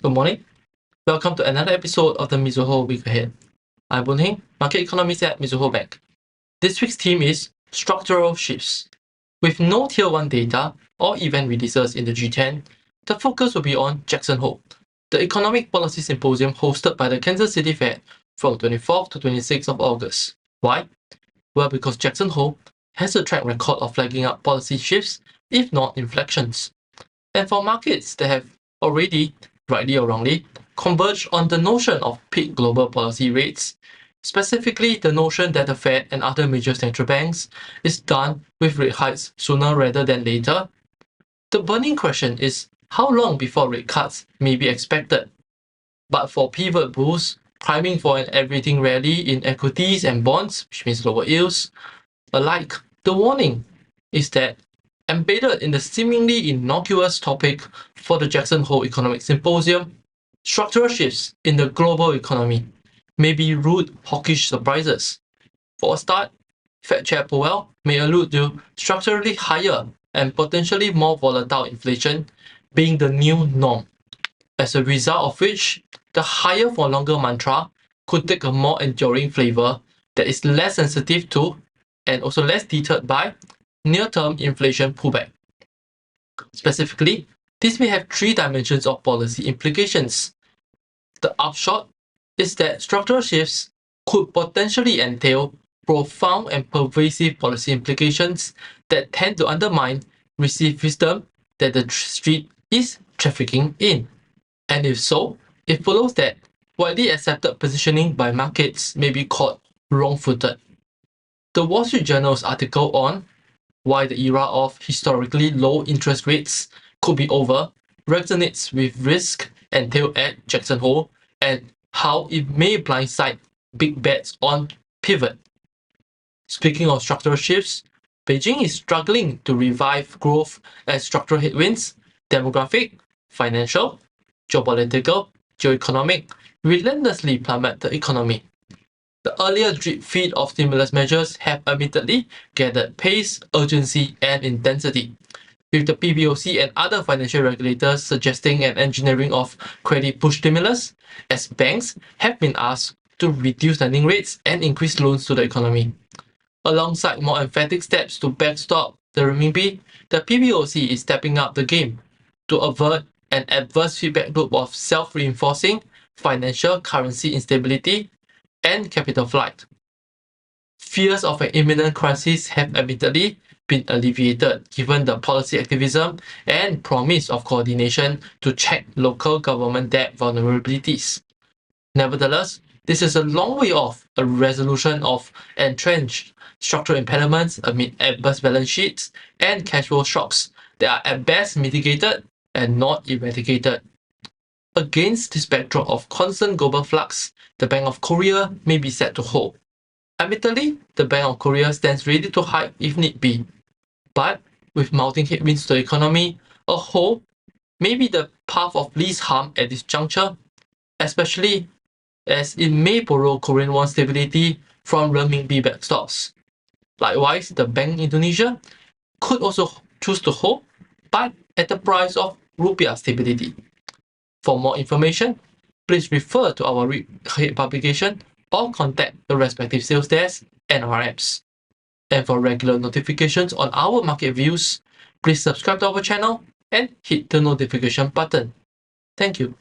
Good morning. Welcome to another episode of the Mizuho Week Ahead. I'm Boon Heng, market economist at Mizuho Bank. This week's theme is structural shifts. With no Tier 1 data or event releases in the G10, the focus will be on Jackson Hole, the economic policy symposium hosted by the Kansas City Fed from 24th to 26th of August. Why? Well, because Jackson Hole has a track record of flagging up policy shifts, if not inflections. And for markets that have already, rightly or wrongly, converged on the notion of peak global policy rates, specifically the notion that the Fed and other major central banks is done with rate hikes sooner rather than later, the burning question is how long before rate cuts may be expected. But for pivot bulls, priming for an everything rally in equities and bonds, which means lower yields, alike, the warning is that embedded in the seemingly innocuous topic for the Jackson Hole Economic Symposium, structural shifts in the global economy may be rude hawkish surprises. For a start, Fed Chair Powell may allude to structurally higher and potentially more volatile inflation being the new norm, as a result of which the higher for longer mantra could take a more enduring flavor that is less sensitive to and also less deterred by near-term inflation pullback. Specifically, this may have three dimensions of policy implications. The upshot is that structural shifts could potentially entail profound and pervasive policy implications that tend to undermine received wisdom that the street is trafficking in. And if so, it follows that widely accepted positioning by markets may be caught wrong-footed. The Wall Street Journal's article on why the era of historically low interest rates could be over resonates with risk entailed at Jackson Hole and how it may blindside big bets on pivot. Speaking of structural shifts, Beijing is struggling to revive growth as structural headwinds, demographic, financial, geopolitical, geoeconomic, relentlessly plummet the economy. The earlier drip feed of stimulus measures have admittedly gathered pace, urgency, and intensity, with the PBOC and other financial regulators suggesting an engineering of credit push stimulus, as banks have been asked to reduce lending rates and increase loans to the economy. Alongside more emphatic steps to backstop the renminbi, the PBOC is stepping up the game to avert an adverse feedback loop of self-reinforcing financial currency instability and capital flight. Fears of an imminent crisis have admittedly been alleviated given the policy activism and promise of coordination to check local government debt vulnerabilities. Nevertheless, this is a long way off a resolution of entrenched structural impediments amid adverse balance sheets and cash flow shocks that are at best mitigated and not eradicated. Against this backdrop of constant global flux, the Bank of Korea may be set to hold. Admittedly, the Bank of Korea stands ready to hike if need be. But with mounting headwinds to the economy, a hold may be the path of least harm at this juncture, especially as it may borrow Korean won stability from renminbi backstops. Likewise, the Bank Indonesia could also choose to hold, but at the price of rupiah stability. For more information, please refer to our read publication or contact the respective sales desk and RMs. And for regular notifications on our market views, please subscribe to our channel and hit the notification button. Thank you.